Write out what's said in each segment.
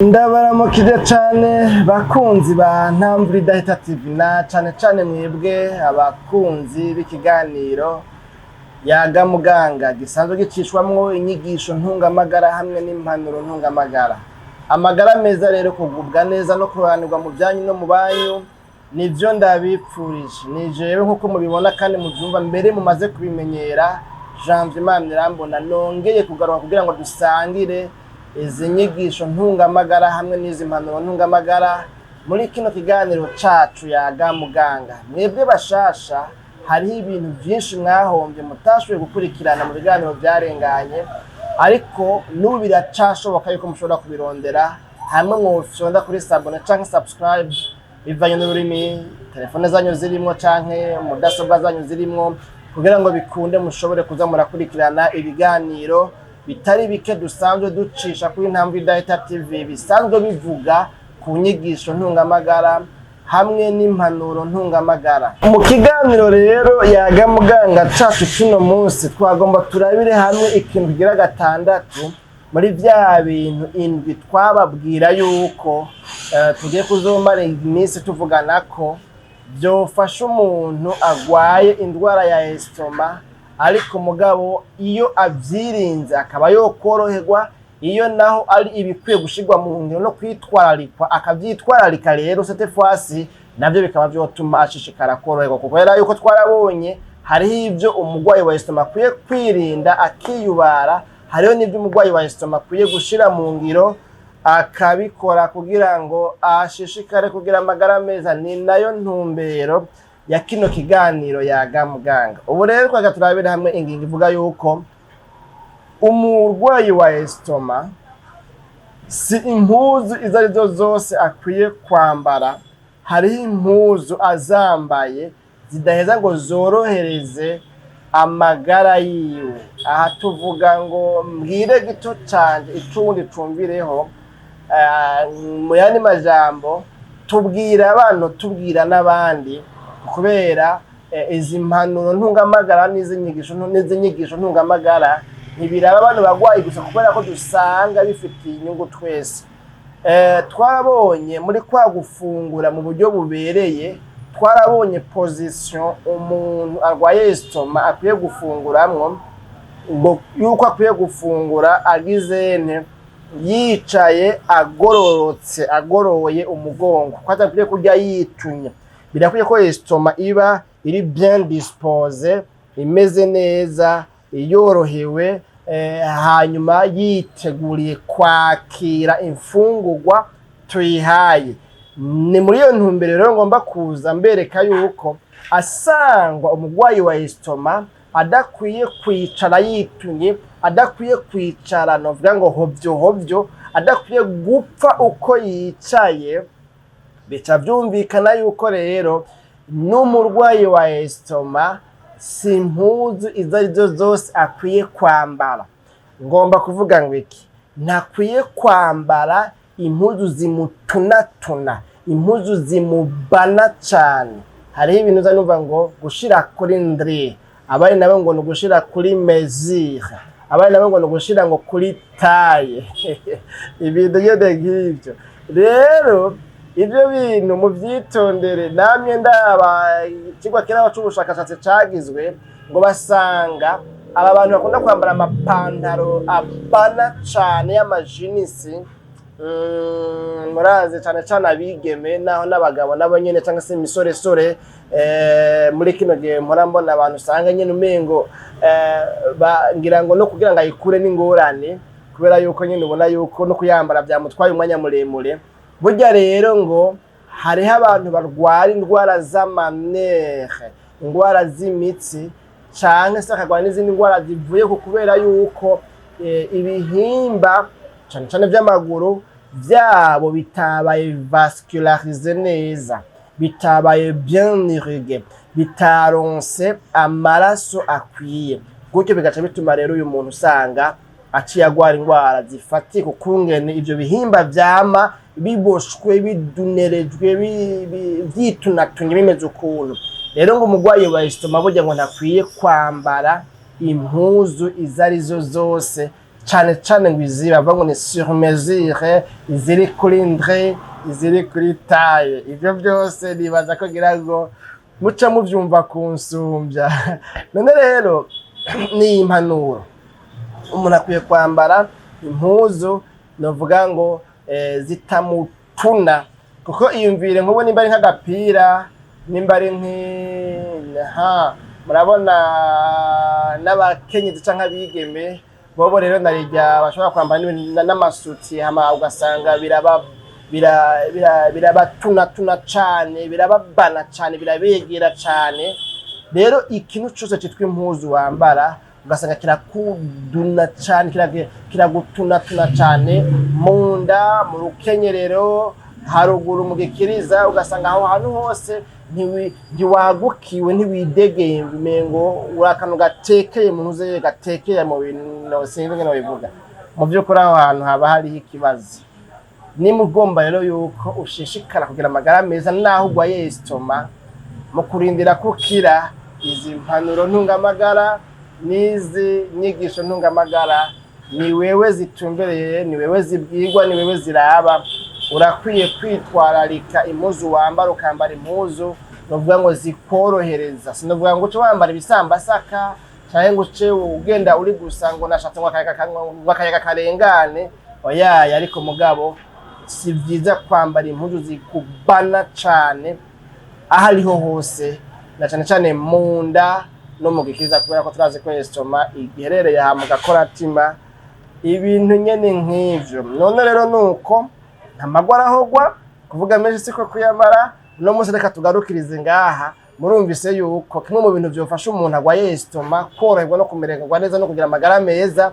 Ndabaramukije cyane bakunzi ba ntizorohereza TV na cyane mwebwe abakunzi b'ikiganiro yaga muganga gisanzwe gicishwamwo inyigisho ntungamagara hamwe n'impanuro ntungamagara. Amagara meza rero kugubwa neza no kuranirwa mu byanyu no mu banyu nivyo ndabipfurije. Nijewe nkuko mubibona kandi muvyumva mbere mumaze kubimenyera Janvier Manirambona nongeye kugaruka kugira ngo dusangire izi nyigisho ntungamagara hamwe n'izi mpanuro ntungamagara muri kino kiganiro cacu yaga muganga. Mwebwe bashasha hariho ibintu byinshi mwahombye mutashoboye gukurikirana mu biganiro byarenganye, ariko n'ubu biracashoboka yuko mushobora kubirondera hamwe mwofyonda kuri sabone canke subscribe bivanye n'ururimi telefone zanyu zirimwo canke mudasobwa zanyu zirimwo, kugira ngo bikunde mushobore kuza murakurikirana ibiganiro bitari bike dusanzwe ducisha kuri ntizorohereza TV bisanzwe bivuga ku nyigisho ntungamagara hamwe n'impanuro ntungamagara. Mu kiganiro rero yaga muganga cacu kino munsi twagomba turabire hamwe ikintu kigira gatandatu muri vya bintu indwi twababwira yuko tugiye kuzomara iminsi tuvugana ko byofasha umuntu agwaye indwara ya estomac, ariko mugabo iyo avyirinze akaba yokoroherwa, iyo naho ari ibikwiye gushirwa mu ngiro no kwitwararikwa akavyitwararika rero cette fois navyo bikaba vyotuma ashishikara koroherwa, kuko era yuko twarabonye hariho ivyo umugwayi wa estomac akwiye kwirinda akiyubara, hariho n'ivyo umugwayi wa estomac akwiye gushira mu ngiro akabikora kugira ngo ashishikare kugira amagara meza. Ni nayo ntumbero ya kino kiganiro yaga muganga. Ubu rero twaga turabira hamwe ingingo ivuga yuko umurwayi wa estomac si impuzu izo arizo zose akwiye kwambara, hariho impuzu azambaye zidaheza ngo zorohereze amagara yiwe. Aha tuvuga ngo mbwire gito canje icundi cumvireho, mu yandi majambo tubwira abantu tubwira n'abandi, kubera izi mpanuro ntungamagara n'izi nyigisho ntungamagara ntibiraba abantu bagwaye gusa, kubera ko dusanga bifitiye inyungu twese. Twarabonye muri kwa gufungura mu buryo bubereye, twarabonye position umuntu arwaye estomac akwiye gufunguramwo, yuko akwiye gufungura agizene yicaye agororotse agoroye umugongo, ko atakwiye kurya yitunye. Birakwiye ko estomac iba iri bien dispose, imeze neza, yorohewe, hanyuma yiteguriye kwakira imfungurwa tuyihaye. Ni muri iyo ntumbero rero ngomba kuza mbereka yuko asangwa umugwayi wa estomac adakwiye kwicara yitunye, adakwiye kwicara novuga ngo hovyo, adakwiye gupfa uko yicaye. Bica byumvikana yuko rero n'umurwayi wa estomac si impuzu izo arizo zose akwiye kwambara. Ngomba kuvuga ngo iki, ntakwiye kwambara impuzu zimutunatuna, impuzu zimubana cyane. Hariho ibintu uza numva ngo gushira kuri ndri, abari nabo ngo gushira kuri mesure, abari nabo ngo gushira ngo kuri taille ibintu yede nk'ibyo rero. Ibyo bintu muvyitondere, namye ndaba ikigwa kiraho c'ubushakashatsi cagizwe ngo basanga aba bantu bakunda kwambara amapantaro abana cane y'amajinisi, muraze cane abigeme naho n'abagabo nabo nyene cyangwa se imisoresore. Muri kino gihe mpora mbona abantu usanga nyene umengo ngira ngo no kugira ngo ayikure n'ingorane, kubera yuko nyene ubona yuko no kuyambara byamutwaye umwanya muremure. Burya rero ngo hariho abantu barwara indwara z'amanere, indwara z'imitsi, canke se akagwara n'izindi ndwara zivuye ku kubera yuko ibihimba cane vy'amaguru vyabo bitabaye vascularize neza, bitabaye bien irrigué, bitaronse amaraso akwiye. Gutyo bigaca bituma rero uyu muntu usanga aciye agwara indwara zifatiye ku kungene ivyo bihimba vyama biboshwe, bidunerejwe, vyitunatunye bimeze ukuntu. Rero ngo umugwayi wa estomac burya ngo ntakwiye kwambara impuzu izo arizo zose cane ngo izi bava ngo ni sur mesure, iziri kuri ndre, iziri kuri taille. Ivyo byose nibaza ko gira ngo muca muvyumva kunsumbya. None rero ni impanuro umuntu akwiye kwambara impuzu novuga ngo zitamutuna, kuko iyumvire nkubo nimba ari nk'agapira, nimba ari murabona n'abakenyezi canke abigeme bobo rero narijya bashobora kwambara n'amasuti hama ugasanga birabatuna cane, birababana cane, birabegera cane. Rero ikintu cyose cyitwa impuzu wambara ugasanga kirakuduna cane, kiragutuna cane munda, mu rukenyerero, haruguru mu gikiriza, ugasanga aho hantu hose ntiwagukiwe, ntiwidegembe, umengo urakanu gatekeye mu ntuze, gatekeye mu bintu sinzi ngene bivuga. Mu by'ukuri aho hantu haba hariho ikibazo. Ni mugomba rero yuko ushishikara kugira amagara meza naho ugwaye estomac, mu kurindira kukira. Izi mpanuro ntungamagara n'izi nyigisho ntungamagara ni wewe zitumbereye, ni wewe zibwirwa, ni wewe ziraba. Urakwiye kwitwararika impuzu wambara, ukambara impuzu novuga ngo zikorohereza. Sinovuga ngo uce wambara ibisambasaka cyangwa ngo uce ugenda uri gusa ngo nashatse ngo akayaga karengane, oya. Ariko mugabo si byiza kwambara impuzu zikubana cane ahariho hose, na cane munda no mu gikiriza, kubera ko turazi ko estomac igiherereye ha mu gakoratima, ibintu nyene nk'ivyo. None rero nuko ntamagwara ahogwa kuvuga menshi siko kuyamara. No munsi reka tugarukirize ngaha, murumvise yuko kimwe mu bintu byofasha umuntu agwaye estomac koroherwa no kumererwa neza no kugira amagara meza,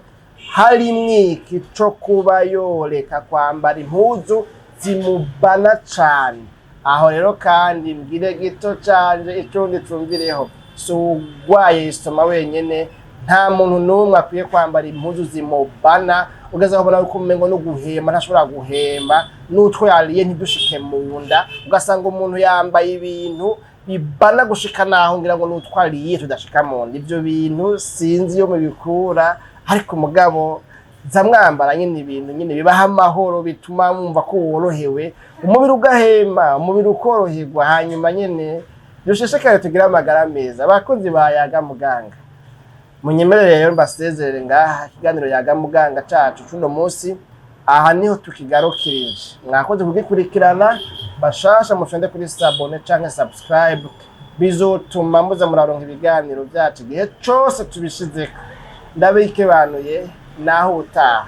hari mwiki cyo kuba yoreka kwambara impuzu zimubana cane. Aho rero kandi mbwire gito cyane icyo tumvireho, so ugwaye estomac wenyene nta muntu n'umwe akwiye kwambara impuzu zimubana ugeze kubona uko umengo no guhema ntashobora guhema, n'utwo yariye ntidushike mu nda, ugasanga umuntu yambaye ibintu bibana gushika naho ngira ngo n'utwariye tudashika mu nda. Ivyo bintu sinzi yo mubikura, ariko mugabo zamwambara nyine ibintu nyine bibaha amahoro, bituma mwumva ko worohewe, umubiri ugahema, umubiri ukoroherwa, hanyuma nyine dushishikare tugira amagara meza. Abakunzi ba Yaga Muganga, munyemerere rero mbasezerere ngaha ikiganiro Yaga Muganga cacu cuno munsi. Aha niho tukigarukirije. Mwakoze kugikurikirana, bashasha mushonde kuri sabone canke subscribe, bizotuma muza muraronka ibiganiro byacu igihe cyose tubishizeko. Ndabikebanuye naho utaha.